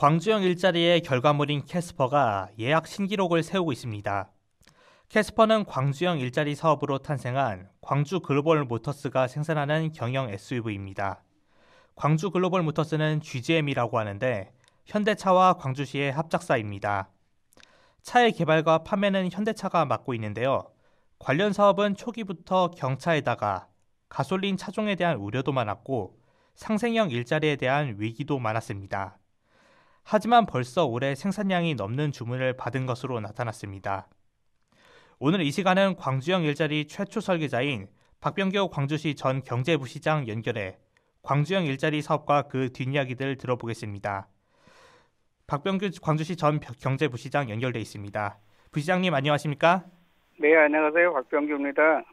광주형 일자리의 결과물인 캐스퍼가 예약 신기록을 세우고 있습니다. 캐스퍼는 광주형 일자리 사업으로 탄생한 광주 글로벌 모터스가 생산하는 경영 SUV입니다. 광주 글로벌 모터스는 GGM이라고 하는데 현대차와 광주시의 합작사입니다. 차의 개발과 판매는 현대차가 맡고 있는데요. 관련 사업은 초기부터 경차에다가 가솔린 차종에 대한 우려도 많았고 상생형 일자리에 대한 위기도 많았습니다. 하지만 벌써 올해 생산량이 넘는 주문을 받은 것으로 나타났습니다. 오늘 이 시간은 광주형 일자리 최초 설계자인 박병규 광주시 전 경제부시장 연결해 광주형 일자리 사업과 그 뒷이야기들 들어보겠습니다. 박병규 광주시 전 경제부시장 연결돼 있습니다. 부시장님 안녕하십니까? 네, 안녕하세요. 박병규입니다.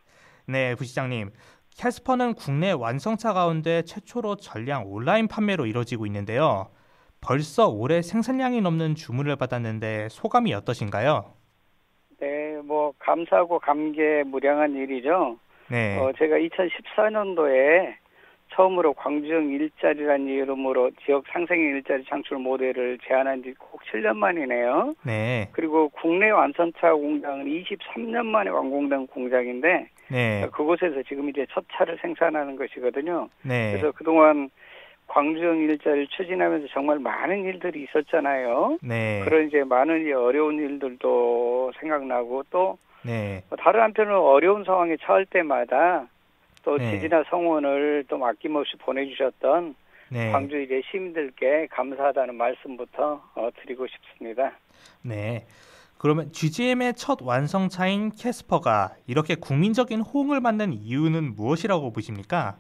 네, 부시장님. 캐스퍼는 국내 완성차 가운데 최초로 전량 온라인 판매로 이루어지고 있는데요. 벌써 올해 생산량이 넘는 주문을 받았는데 소감이 어떠신가요? 네, 감사하고 감개무량한 일이죠. 네. 제가 2014년도에 처음으로 광주형 일자리라는 이름으로 지역 상생형 일자리 창출 모델을 제안한 지 꼭 7년 만이네요. 네. 그리고 국내 완성차 공장은 23년 만에 완공된 공장인데 네. 그곳에서 지금 이제 첫 차를 생산하는 것이거든요. 네. 그래서 그동안 광주형 일자리를 추진하면서 정말 많은 일들이 있었잖아요. 네. 그런 이제 많은 어려운 일들도 생각나고 또 네. 다른 한편으로 어려운 상황에 처할 때마다 또 네. 지지나 성원을 또 아낌없이 보내주셨던 네. 광주 이제 시민들께 감사하다는 말씀부터 드리고 싶습니다. 네. 그러면 GGM의 첫 완성차인 캐스퍼가 이렇게 국민적인 호응을 받는 이유는 무엇이라고 보십니까?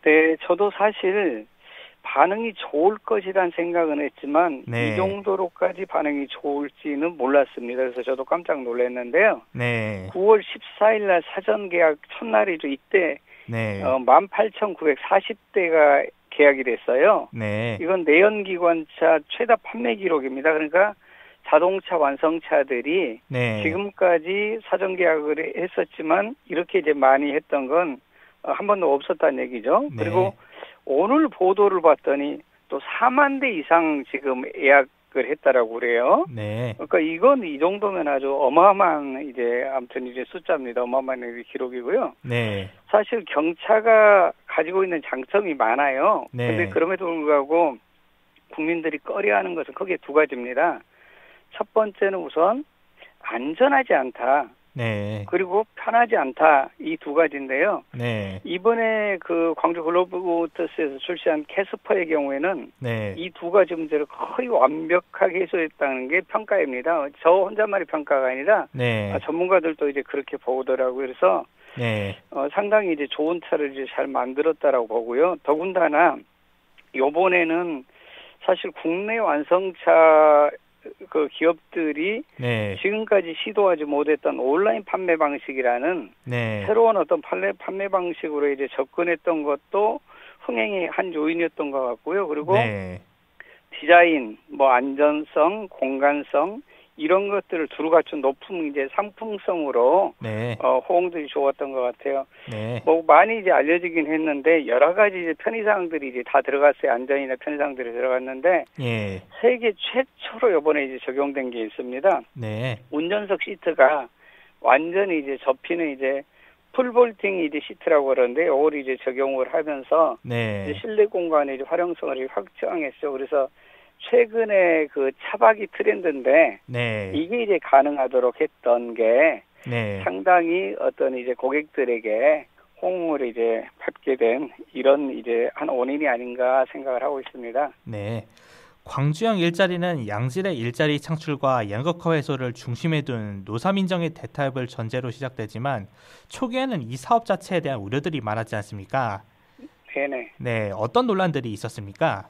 네, 저도 사실 반응이 좋을 것이란 생각은 했지만 네. 이 정도로까지 반응이 좋을지는 몰랐습니다. 그래서 저도 깜짝 놀랐는데요. 네. 9월 14일 날 사전 계약 첫날이죠. 이때 네. 18,940대가 계약이 됐어요. 네. 이건 내연기관차 최다 판매 기록입니다. 그러니까 자동차 완성차들이 네. 지금까지 사전 계약을 했었지만 이렇게 이제 많이 했던 건 한 번도 없었다는 얘기죠. 네. 그리고 오늘 보도를 봤더니 또 4만 대 이상 지금 예약을 했다라고 그래요. 네. 그러니까 이건 이 정도면 아주 어마어마한 이제 아무튼 이제 숫자입니다. 어마어마한 기록이고요. 네. 사실 경차가 가지고 있는 장점이 많아요. 네. 그런데 그럼에도 불구하고 국민들이 꺼려하는 것은 크게 두 가지입니다. 첫 번째는 우선 안전하지 않다. 네. 그리고 편하지 않다. 이 두 가지인데요. 네. 이번에 그 광주 글로벌 모터스에서 출시한 캐스퍼의 경우에는 네. 이 두 가지 문제를 거의 완벽하게 해소했다는 게 평가입니다. 저 혼자만의 평가가 아니라 네. 전문가들도 이제 그렇게 보더라고요. 그래서 네. 상당히 이제 좋은 차를 이제 잘 만들었다라고 보고요. 더군다나 이번에는 사실 국내 완성차 그 기업들이 네. 지금까지 시도하지 못했던 온라인 판매 방식이라는 네. 새로운 어떤 판매 방식으로 이제 접근했던 것도 흥행의 한 요인이었던 것 같고요. 그리고 네. 디자인, 안전성, 공간성 이런 것들을 두루 갖춘 높은 이제 상품성으로 네. 호응들이 좋았던 것 같아요. 네. 많이 이제 알려지긴 했는데 여러 가지 이제 편의사항들이 이제 다 들어갔어요. 안전이나 편의사항들이 들어갔는데 예. 세계 최초로 이번에 이제 적용된 게 있습니다. 네. 운전석 시트가 완전히 이제 접히는 이제 풀볼팅 이제 시트라고 그러는데 이걸 이제 적용을 하면서 네. 이제 실내 공간의 이제 활용성을 확장했죠. 그래서 최근에 그 차박이 트렌드인데 네. 이게 이제 가능하도록 했던 게 네. 상당히 어떤 이제 고객들에게 호응을 이제 받게 된 이런 이제 한 원인이 아닌가 생각을 하고 있습니다. 네. 광주형 일자리는 양질의 일자리 창출과 양극화 해소를 중심에 둔 노사민정의 대타협을 전제로 시작되지만 초기에는 이 사업 자체에 대한 우려들이 많았지 않습니까? 네네. 네. 어떤 논란들이 있었습니까?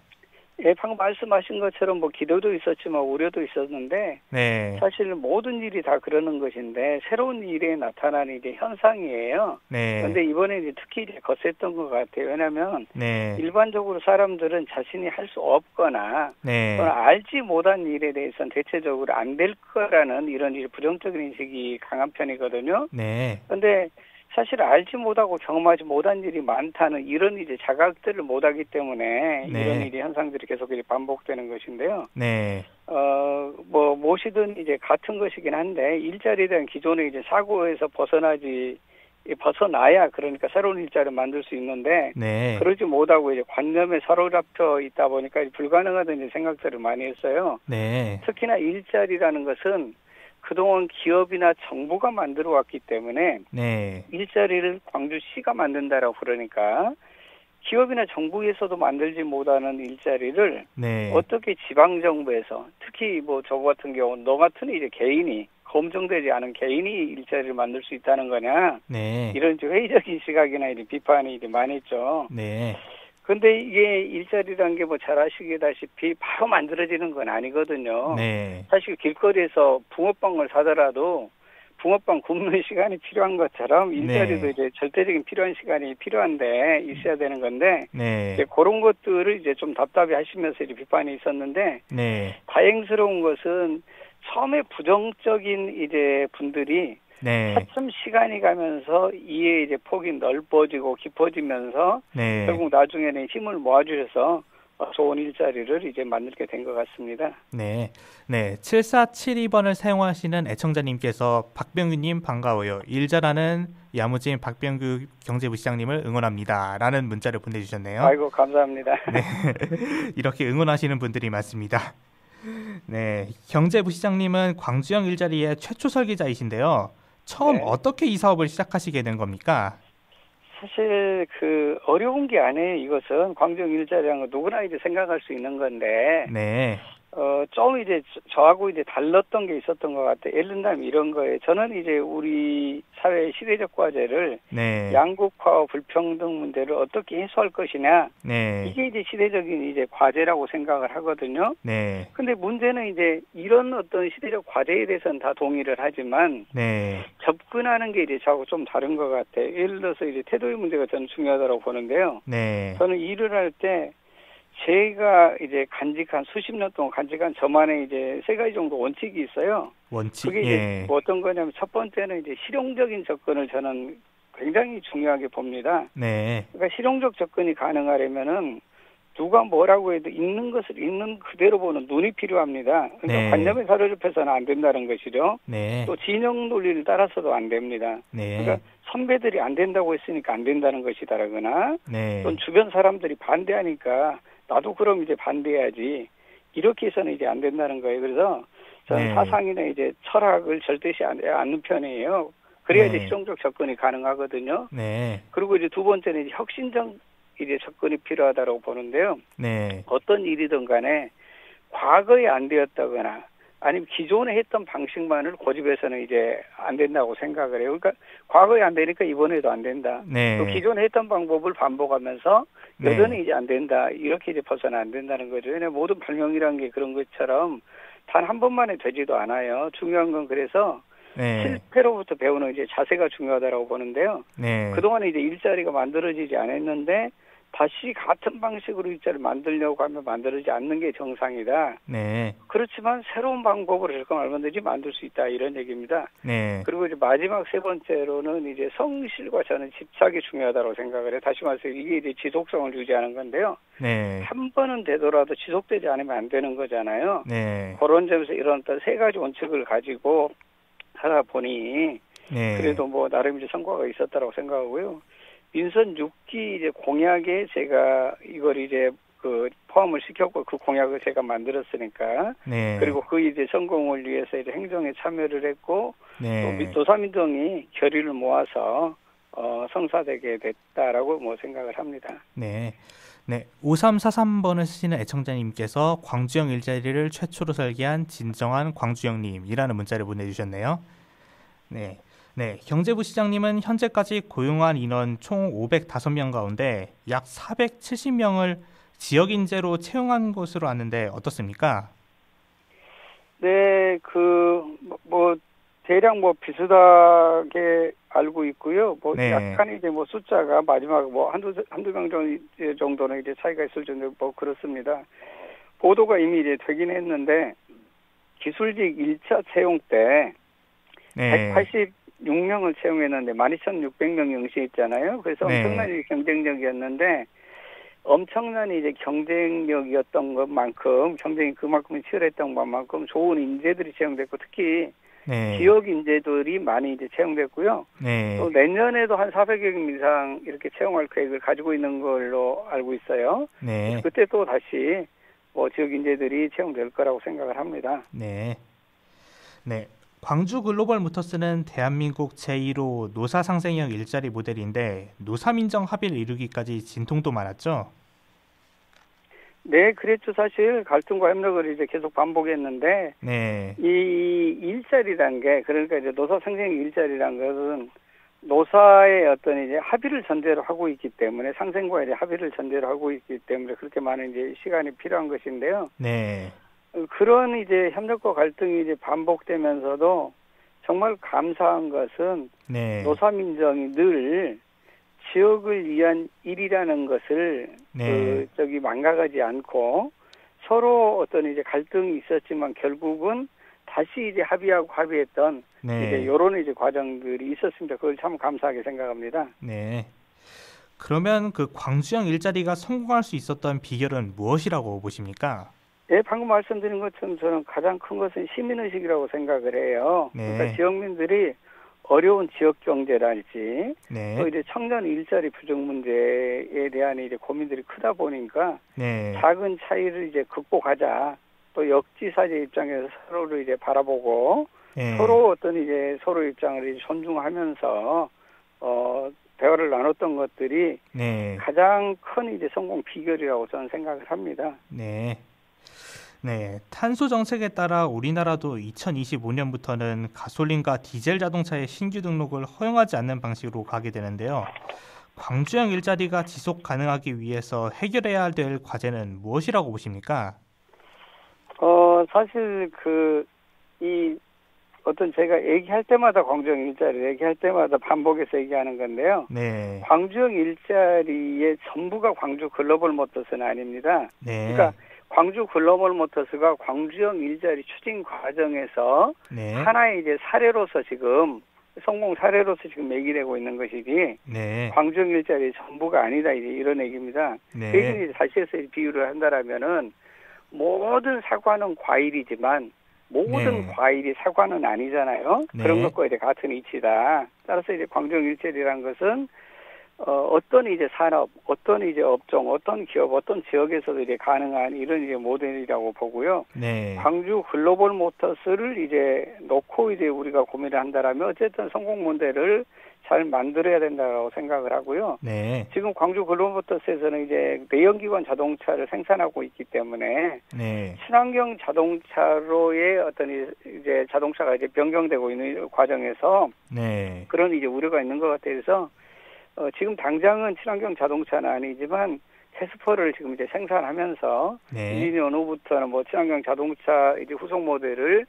예, 방금 말씀하신 것처럼 기대도 있었지만 우려도 있었는데 네. 사실 모든 일이 다 그러는 것인데 새로운 일에 나타나는 이제 현상이에요. 네. 그런데 이번에 이제 특히 이제 거셌던 것 같아요. 왜냐하면 네. 일반적으로 사람들은 자신이 할 수 없거나 네. 또는 알지 못한 일에 대해서는 대체적으로 안 될 거라는 이런 부정적인 인식이 강한 편이거든요. 네. 그런데 사실 알지 못하고 경험하지 못한 일이 많다는 이런 이제 자각들을 못하기 때문에 네. 이런 일이 현상들이 계속 이제 반복되는 것인데요. 네. 뭐 무엇이든 이제 같은 것이긴 한데 일자리에 대한 기존의 이제 사고에서 벗어나야 그러니까 새로운 일자리를 만들 수 있는데 네. 그러지 못하고 이제 관념에 사로잡혀 있다 보니까 불가능하다는 이제 생각들을 많이 했어요. 네. 특히나 일자리라는 것은 그동안 기업이나 정부가 만들어 왔기 때문에 네. 일자리를 광주시가 만든다라고 그러니까 기업이나 정부에서도 만들지 못하는 일자리를 네. 어떻게 지방정부에서 특히 뭐 저 같은 경우 너 같은 이제 개인이 검증되지 않은 개인이 일자리를 만들 수 있다는 거냐 네. 이런 좀 회의적인 시각이나 이제 비판이 이제 많이 있죠. 네. 근데 이게 일자리라는 게 뭐 잘 아시다시피 바로 만들어지는 건 아니거든요. 네. 사실 길거리에서 붕어빵을 사더라도 붕어빵 굽는 시간이 필요한 것처럼 일자리도 네. 이제 절대적인 필요한 시간이 필요한데 있어야 되는 건데 네. 이제 그런 것들을 이제 좀 답답해 하시면서 이제 비판이 있었는데 네. 다행스러운 것은 처음에 부정적인 이제 분들이 네. 차츰 시간이 가면서 이해 이제 폭이 넓어지고 깊어지면서 네. 결국 나중에는 힘을 모아주셔서 좋은 일자리를 이제 만들게 된 것 같습니다. 네. 네. 7472번을 사용하시는 애청자님께서 박병규님 반가워요. 일 잘하는 야무진 박병규 경제부시장님을 응원합니다. 라는 문자를 보내주셨네요. 아이고, 감사합니다. 네. 이렇게 응원하시는 분들이 많습니다. 네. 경제부시장님은 광주형 일자리의 최초 설계자이신데요. 처음 네. 어떻게 이 사업을 시작하시게 된 겁니까? 사실 어려운 게 아니에요. 이것은 광주형 일자리라는 거 누구나 이제 생각할 수 있는 건데 네. 좀 이제 저하고 이제 달랐던 게 있었던 것 같아요. 예를 들면 이런 거예요. 저는 이제 우리 사회의 시대적 과제를 네. 양극화와 불평등 문제를 어떻게 해소할 것이냐. 네. 이게 이제 시대적인 이제 과제라고 생각을 하거든요. 네. 근데 문제는 이제 이런 어떤 시대적 과제에 대해서는 다 동의를 하지만 네. 접근하는 게 이제 저하고 좀 다른 것 같아요. 예를 들어서 이제 태도의 문제가 저는 중요하다고 보는데요. 네. 저는 일을 할 때 제가 이제 간직한 수십 년 동안 간직한 저만의 이제 세 가지 정도 원칙이 있어요. 원칙. 그게 이제 뭐 어떤 거냐면 첫 번째는 이제 실용적인 접근을 저는 굉장히 중요하게 봅니다. 네. 그러니까 실용적 접근이 가능하려면은 누가 뭐라고 해도 있는 것을 있는 그대로 보는 눈이 필요합니다. 그러니까 네. 관념에 사로잡혀서는 안 된다는 것이죠. 네. 또 진영 논리를 따라서도 안 됩니다. 네. 그러니까 선배들이 안 된다고 했으니까 안 된다는 것이다라거나 네. 또 주변 사람들이 반대하니까 나도 그럼 이제 반대해야지 이렇게 해서는 이제 안 된다는 거예요. 그래서 저는 네. 사상이나 이제 철학을 절대시 않는 편이에요. 그래야 네. 이제 실용적 접근이 가능하거든요. 네. 그리고 이제 두 번째는 이제 혁신적 이제 접근이 필요하다고 보는데요. 네. 어떤 일이든 간에 과거에 안 되었다거나 아니면 기존에 했던 방식만을 고집해서는 이제 안 된다고 생각을 해요. 그러니까 과거에 안 되니까 이번에도 안 된다. 네. 또 기존에 했던 방법을 반복하면서 네. 여전히 이제 안 된다. 이렇게 이제 벗어나 안 된다는 거죠. 왜냐하면 모든 발명이라는 게 그런 것처럼 단 한 번만에 되지도 않아요. 중요한 건 그래서 네. 실패로부터 배우는 이제 자세가 중요하다고 보는데요. 네. 그동안 이제 일자리가 만들어지지 않았는데 다시 같은 방식으로 일자리를 만들려고 하면 만들어지지 않는 게 정상이다. 네. 그렇지만 새로운 방법으로 절감 얼마든지 만들 수 있다. 이런 얘기입니다. 네. 그리고 이제 마지막 세 번째로는 이제 성실과 저는 집착이 중요하다고 생각을 해요. 다시 말해서 이게 이제 지속성을 유지하는 건데요. 네. 한 번은 되더라도 지속되지 않으면 안 되는 거잖아요. 네. 그런 점에서 이런 어떤 세 가지 원칙을 가지고 하다 보니 네. 그래도 뭐 나름 이제 성과가 있었다고 생각하고요. 민선 6기 이제 공약에 제가 이걸 이제 포함을 시켰고 그 공약을 제가 만들었으니까 네. 그리고 그 이제 성공을 위해서 이제 행정에 참여를 했고 네. 또 도사민동이 결의를 모아서 성사되게 됐다라고 뭐 생각을 합니다. 네. 네. 5343번을 쓰시는 애청자님께서 광주형 일자리를 최초로 설계한 진정한 광주형님이라는 문자를 보내주셨네요. 네. 네. 경제부 시장님은 현재까지 고용한 인원 총 505명 가운데 약 470명을 지역 인재로 채용한 것으로 아는데 어떻습니까? 네, 대략 비슷하게 알고 있고요. 네. 약간 이제 숫자가 마지막 한두 명 정도는 이제 차이가 있을 정도 그렇습니다. 보도가 이미 이제 되긴 했는데 기술직 1차 채용 때 네. 6명을 채용했는데 12,600명이 응시했잖아요. 그래서 네. 엄청난 경쟁력이었는데 엄청난 이제 경쟁력이었던 것만큼 경쟁이 그만큼 치열했던 것만큼 좋은 인재들이 채용됐고 특히 네. 지역 인재들이 많이 이제 채용됐고요. 네. 또 내년에도 한 400여 명 이상 이렇게 채용할 계획을 가지고 있는 걸로 알고 있어요. 네. 그때 또 다시 지역 인재들이 채용될 거라고 생각을 합니다. 네. 네. 광주 글로벌 모터스는 대한민국 제1호 노사 상생형 일자리 모델인데 노사민정 합의를 이루기까지 진통도 많았죠. 네, 그랬죠. 사실 갈등과 협력을 이제 계속 반복했는데 네. 이 일자리란 게 그러니까 이제 노사 상생 일자리란 것은 노사의 어떤 이제 합의를 전제로 하고 있기 때문에 상생과 이제 합의를 전제로 하고 있기 때문에 그렇게 많은 이제 시간이 필요한 것인데요. 네. 그런 이제 협력과 갈등이 이제 반복되면서도 정말 감사한 것은 네. 노사민정이 늘 지역을 위한 일이라는 것을 네. 망각하지 않고 서로 어떤 이제 갈등이 있었지만 결국은 다시 이제 합의했던 네. 이제 이런 이제 과정들이 있었습니다. 그걸 참 감사하게 생각합니다. 네. 그러면 그 광주형 일자리가 성공할 수 있었던 비결은 무엇이라고 보십니까? 네, 방금 말씀드린 것처럼 저는 가장 큰 것은 시민의식이라고 생각을 해요. 네. 그러니까 지역민들이 어려운 지역 경제랄지 네. 또 이제 청년 일자리 부족 문제에 대한 이제 고민들이 크다 보니까 네. 작은 차이를 이제 극복하자. 또 역지사지 입장에서 서로를 이제 바라보고 네. 서로 어떤 이제 서로 입장을 이제 존중하면서 대화를 나눴던 것들이 네. 가장 큰 이제 성공 비결이라고 저는 생각을 합니다. 네. 네, 탄소 정책에 따라 우리나라도 2025년부터는 가솔린과 디젤 자동차의 신규 등록을 허용하지 않는 방식으로 가게 되는데요. 광주형 일자리가 지속 가능하기 위해서 해결해야 될 과제는 무엇이라고 보십니까? 사실 제가 얘기할 때마다 광주형 일자리 얘기할 때마다 반복해서 얘기하는 건데요. 네. 광주형 일자리의 전부가 광주 글로벌 모터스는 아닙니다. 네. 그러니까 광주 글로벌 모터스가 광주형 일자리 추진 과정에서 네. 하나의 이제 사례로서 지금 성공 사례로서 지금 얘기되고 있는 것이지 네. 광주형 일자리 전부가 아니다 이제 이런 얘기입니다. 네. 그 얘기는 다시 해서 비유를 한다라면은 모든 사과는 과일이지만 모든 네. 과일이 사과는 아니잖아요. 네. 그런 것과 이제 같은 이치다. 따라서 이제 광주형 일자리라는 것은 어떤 이제 산업, 어떤 이제 업종, 어떤 기업, 어떤 지역에서도 이제 가능한 이런 이제 모델이라고 보고요. 네. 광주 글로벌 모터스를 이제 놓고 이제 우리가 고민을 한다라면 어쨌든 성공 모델을 잘 만들어야 된다고 생각을 하고요. 네. 지금 광주 글로벌 모터스에서는 이제 내연기관 자동차를 생산하고 있기 때문에 네. 친환경 자동차로의 어떤 이제 자동차가 이제 변경되고 있는 과정에서 네. 그런 이제 우려가 있는 것 같아서 지금 당장은 친환경 자동차는 아니지만 캐스퍼를 지금 이제 생산하면서 네. 2년 후부터는 뭐 친환경 자동차 이제 후속 모델을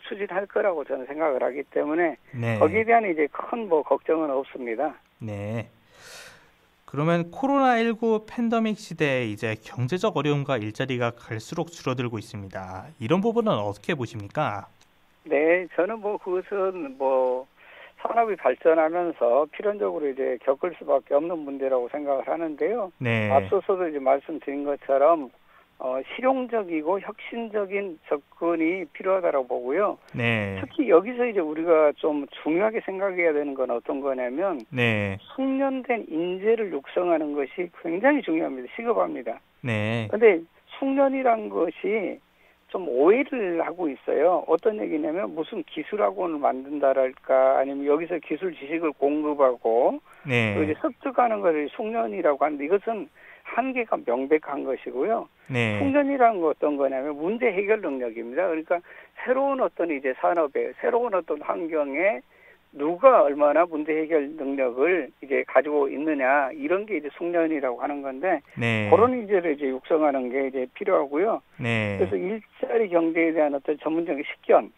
추진할 거라고 저는 생각을 하기 때문에 네. 거기에 대한 이제 큰 뭐 걱정은 없습니다. 네. 그러면 코로나19 팬데믹 시대에 이제 경제적 어려움과 일자리가 갈수록 줄어들고 있습니다. 이런 부분은 어떻게 보십니까? 네, 저는 뭐 그것은 뭐 산업이 발전하면서 필연적으로 이제 겪을 수밖에 없는 문제라고 생각을 하는데요. 네. 앞서서도 이제 말씀드린 것처럼 실용적이고 혁신적인 접근이 필요하다고 보고요. 네. 특히 여기서 이제 우리가 좀 중요하게 생각해야 되는 건 어떤 거냐면 네. 숙련된 인재를 육성하는 것이 굉장히 중요합니다. 시급합니다. 네. 그런데 숙련이란 것이 좀 오해를 하고 있어요. 어떤 얘기냐면 무슨 기술학원을 만든다랄까 아니면 여기서 기술 지식을 공급하고 네. 또 이제 습득하는 것을 숙련이라고 하는데 이것은 한계가 명백한 것이고요. 네. 숙련이라는 건 어떤 거냐면 문제 해결 능력입니다. 그러니까 새로운 어떤 이제 산업에 새로운 어떤 환경에 누가 얼마나 문제 해결 능력을 이제 가지고 있느냐 이런 게 이제 숙련이라고 하는 건데 네. 그런 인재를 이제 육성하는 게 이제 필요하고요. 네. 그래서 일자리 경제에 대한 어떤 전문적인 식견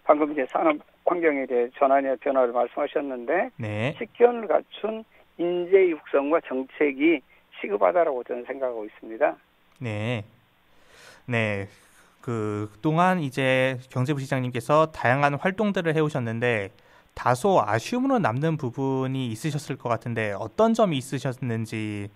방금 이제 산업 환경에 대해 전환이나 변화를 말씀하셨는데 네. 식견을 갖춘 인재 육성과 정책이 시급하다라고 저는 생각하고 있습니다. 네. 네. 그동안 이제 경제부 시장님께서 다양한 활동들을 해오셨는데 다소 아쉬움으로 남는 부분이 있으셨을 것 같은데 어떤 점이 있으셨는지.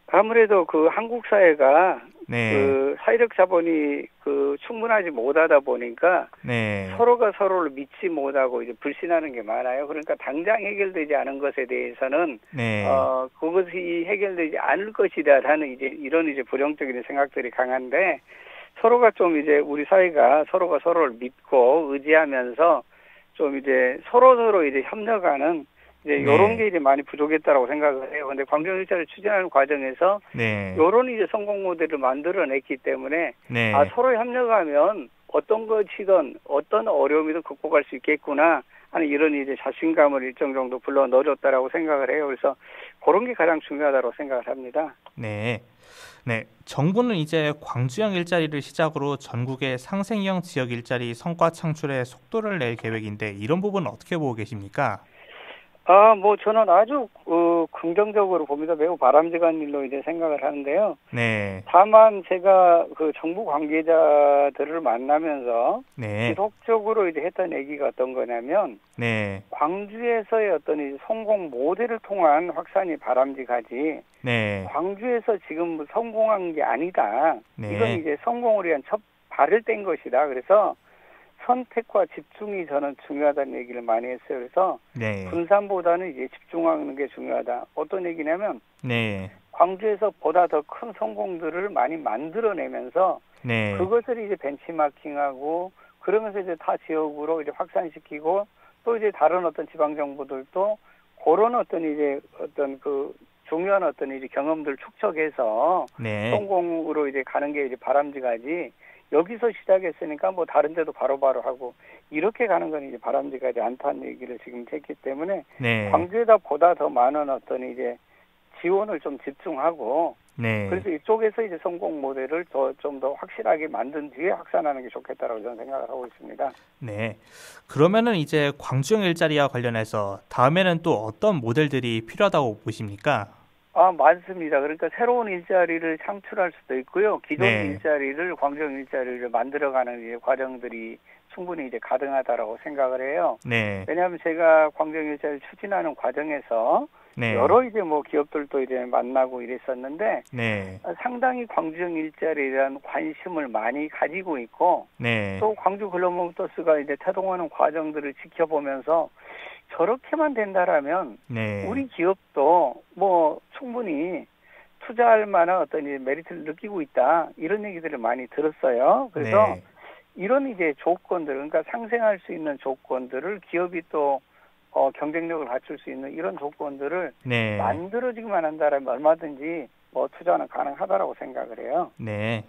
아무래도 그 한국 사회가 네, 그 사회적 자본이 그 충분하지 못하다 보니까 네, 서로가 서로를 믿지 못하고 이제 불신하는 게 많아요. 그러니까 당장 해결되지 않은 것에 대해서는 네, 그것이 해결되지 않을 것이다라는 이제 이런 이제 부정적인 생각들이 강한데 서로가 좀 이제 우리 사회가 서로가 서로를 믿고 의지하면서 좀 이제 서로 이제 협력하는 이제 요런 네, 게 이제 많이 부족했다라고 생각을 해요. 근데 광주일자를 추진하는 과정에서 네, 요런 이제 성공 모델을 만들어냈기 때문에 네, 서로 협력하면 어떤 것이든 어떤 어려움이든 극복할 수 있겠구나 하는 이런 이제 자신감을 일정 정도 불러 넣어줬다라고 생각을 해요. 그래서 그런 게 가장 중요하다고 생각을 합니다. 네. 네, 정부는 이제 광주형 일자리를 시작으로 전국의 상생형 지역 일자리 성과 창출에 속도를 낼 계획인데 이런 부분은 어떻게 보고 계십니까? 뭐 저는 아주 긍정적으로 봅니다. 매우 바람직한 일로 이제 생각을 하는데요. 네, 다만 제가 그 정부 관계자들을 만나면서 네, 지속적으로 이제 했던 얘기가 어떤 거냐면 네, 광주에서의 어떤 이 성공 모델을 통한 확산이 바람직하지 네, 광주에서 지금 성공한 게 아니다. 이건 네, 이제 성공을 위한 첫 발을 뗀 것이다. 그래서 선택과 집중이 저는 중요하다는 얘기를 많이 했어요. 그래서 네, 분산보다는 이제 집중하는 게 중요하다. 어떤 얘기냐면 네, 광주에서 보다 더 큰 성공들을 많이 만들어내면서 네, 그것을 이제 벤치마킹하고 그러면서 이제 타 지역으로 이제 확산시키고 또 이제 다른 어떤 지방 정부들도 그런 어떤 이제 어떤 그 중요한 어떤 이제 경험들 축적해서 네, 성공으로 이제 가는 게 이제 바람직하지. 여기서 시작했으니까 뭐 다른 데도 바로바로 하고 이렇게 가는 건 이제 바람직하지 않다는 얘기를 지금 했기 때문에 네, 광주에다 보다 더 많은 어떤 이제 지원을 좀 집중하고 네, 그래서 이쪽에서 이제 성공 모델을 좀 더 확실하게 만든 뒤에 확산하는 게 좋겠다라고 저는 생각을 하고 있습니다. 네. 그러면은 이제 광주형 일자리와 관련해서 다음에는 또 어떤 모델들이 필요하다고 보십니까? 많습니다. 그러니까 새로운 일자리를 창출할 수도 있고요. 기존 네, 일자리를 광주형 일자리를 만들어가는 이제 과정들이 충분히 이제 가능하다라고 생각을 해요. 네, 왜냐하면 제가 광주형 일자리를 추진하는 과정에서 네, 여러 이제 뭐 기업들도 이제 만나고 이랬었는데 네, 상당히 광주형 일자리에 대한 관심을 많이 가지고 있고 네, 또 광주 글로모터스가 이제 태동하는 과정들을 지켜보면서 저렇게만 된다라면 네, 우리 기업도 뭐 충분히 투자할 만한 어떤 이제 메리트를 느끼고 있다 이런 얘기들을 많이 들었어요. 그래서 네, 이런 이제 조건들 그러니까 상생할 수 있는 조건들을 기업이 또 경쟁력을 갖출 수 있는 이런 조건들을 네, 만들어지기만 한다라면 얼마든지 뭐 투자는 가능하다라고 생각을 해요. 네,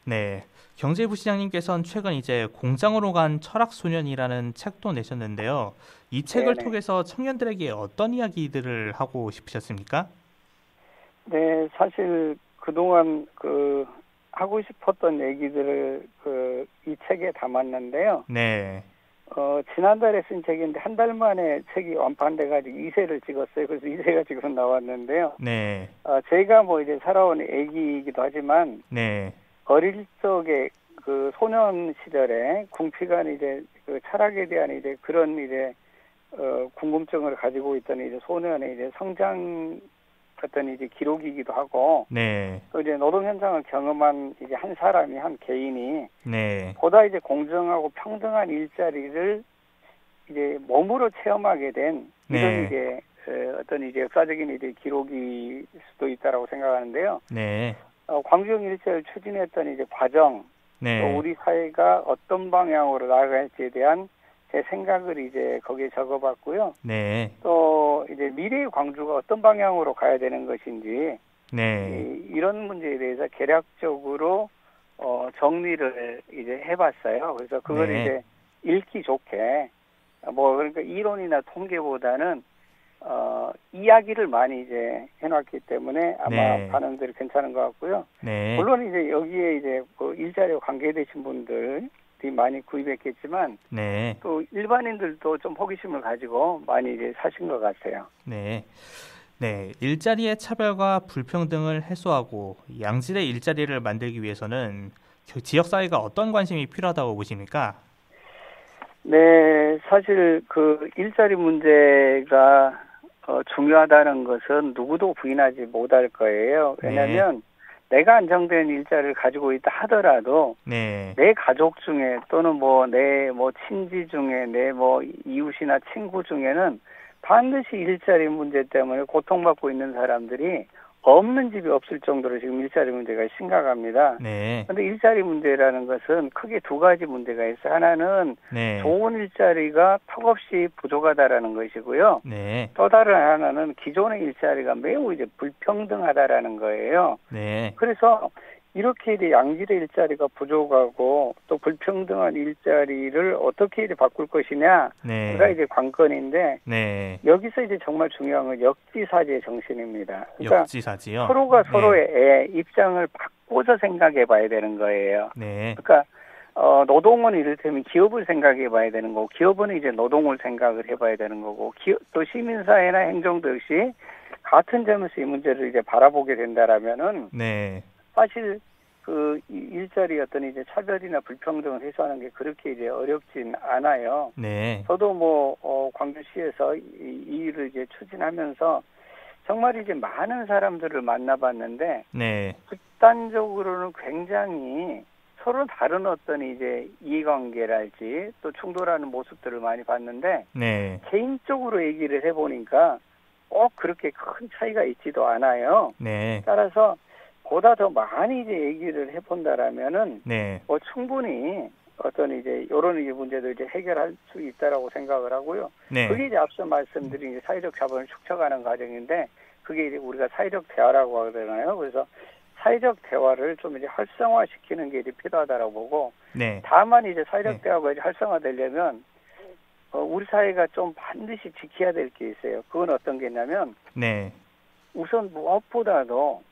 네. 경제부 시장님께서는 최근 이제 공장으로 간 철학소년이라는 책도 내셨는데요. 이 책을 네네. 통해서 청년들에게 어떤 이야기들을 하고 싶으셨습니까? 네, 사실 그동안 그 하고 싶었던 얘기들을 그 이 책에 담았는데요. 네, 지난달에 쓴 책인데 한 달 만에 책이 완판돼가지고 2세를 찍었어요. 그래서 2세가 지금 나왔는데요. 네, 제가 뭐 이제 살아온 애기이기도 하지만 네, 어릴 적에 그 소년 시절에 궁핍한 이제 그 철학에 대한 이제 그런 이제 궁금증을 가지고 있던 이제 소년의 이제 성장 어떤 이제 기록이기도 하고 네, 또 이제 노동 현장을 경험한 이제 한 사람이 한 개인이 네, 보다 이제 공정하고 평등한 일자리를 이제 몸으로 체험하게 된 이런 네, 이제 어떤 이제 역사적인 이제 기록일 수도 있다라고 생각하는데요. 네, 광주형 일자리를 추진했던 이제 과정 또 네, 우리 사회가 어떤 방향으로 나아갈지에 대한 제 생각을 이제 거기에 적어봤고요. 네, 또 이제 미래의 광주가 어떤 방향으로 가야 되는 것인지 네, 이런 문제에 대해서 개략적으로 정리를 이제 해봤어요. 그래서 그걸 네, 이제 읽기 좋게 뭐 그러니까 이론이나 통계보다는 이야기를 많이 이제 해놨기 때문에 아마 네, 반응들이 괜찮은 것 같고요. 네, 물론 이제 여기에 이제 그 일자리와 관계되신 분들이 많이 구입했겠지만 네, 또 일반인들도 좀 호기심을 가지고 많이 이제 사신 것 같아요. 네. 네, 일자리의 차별과 불평등을 해소하고 양질의 일자리를 만들기 위해서는 지역사회가 어떤 관심이 필요하다고 보십니까? 네, 사실 그 일자리 문제가 중요하다는 것은 누구도 부인하지 못할 거예요. 왜냐하면 내가 안정된 일자리를 가지고 있다 하더라도 네. 내 가족 중에 또는 내 친지 중에 내 이웃이나 친구 중에는 반드시 일자리 문제 때문에 고통받고 있는 사람들이 없는 집이 없을 정도로 지금 일자리 문제가 심각합니다. 네. 그런데 일자리 문제라는 것은 크게 두 가지 문제가 있어요. 하나는 네. 좋은 일자리가 턱없이 부족하다라는 것이고요. 네. 또 다른 하나는 기존의 일자리가 매우 이제 불평등하다라는 거예요. 네. 그래서 이렇게 이제 양질의 일자리가 부족하고 또 불평등한 일자리를 어떻게 이제 바꿀 것이냐가 네. 이제 관건인데 네. 여기서 이제 정말 중요한 건 역지사지의 정신입니다. 그러니까 역지사지요. 서로가 네. 서로의 입장을 바꿔서 생각해 봐야 되는 거예요. 네. 그러니까 노동은 이를테면 기업을 생각해 봐야 되는 거고 기업은 이제 노동을 생각을 해 봐야 되는 거고 또 시민사회나 행정도 역시 같은 점에서 이 문제를 이제 바라보게 된다라면은 네. 사실 그 일자리 어떤 이제 차별이나 불평등을 해소하는 게 그렇게 이제 어렵진 않아요. 네. 저도 광주시에서 이 일을 이제 추진하면서 정말 이제 많은 사람들을 만나봤는데 네. 극단적으로는 굉장히 서로 다른 어떤 이제 이해관계랄지 또 충돌하는 모습들을 많이 봤는데 네. 개인적으로 얘기를 해보니까 꼭 그렇게 큰 차이가 있지도 않아요. 네. 따라서 보다 더 많이 이제 얘기를 해본다라면은 네. 충분히 어떤 이제 이런 이제 문제도 이제 해결할 수 있다라고 생각을 하고요. 네. 그게 이제 앞서 말씀드린 이제 사회적 자본을 축적하는 과정인데 그게 이제 우리가 사회적 대화라고 하잖아요. 그래서 사회적 대화를 좀 이제 활성화시키는 게 이제 필요하다라고 보고 네. 다만 이제 사회적 네. 대화가 이제 활성화되려면 우리 사회가 좀 반드시 지켜야 될 게 있어요. 그건 어떤 게 있냐면 네. 우선 무엇보다도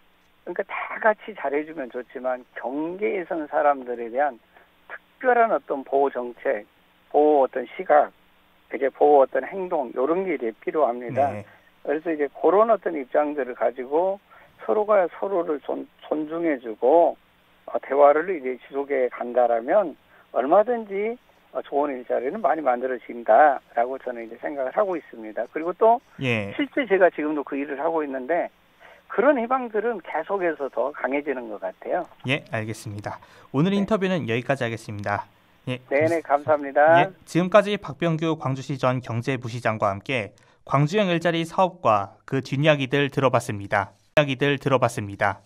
그러니까 다 같이 잘해주면 좋지만 경계에 선 사람들에 대한 특별한 어떤 보호 정책, 보호 어떤 시각, 이제 보호 어떤 행동 이런 게 이제 필요합니다. 네. 그래서 이제 그런 어떤 입장들을 가지고 서로가 서로를 존중해주고 대화를 이제 지속해 간다라면 얼마든지 좋은 일자리는 많이 만들어진다라고 저는 이제 생각을 하고 있습니다. 그리고 또 실제 제가 지금도 그 일을 하고 있는데. 그런 희망들은 계속해서 더 강해지는 것 같아요. 예, 알겠습니다. 오늘 인터뷰는 여기까지 하겠습니다. 예, 네네, 감사합니다. 예, 지금까지 박병규 광주시 전 경제부시장과 함께 광주형 일자리 사업과 그 뒷이야기들 들어봤습니다. 이야기들 들어봤습니다.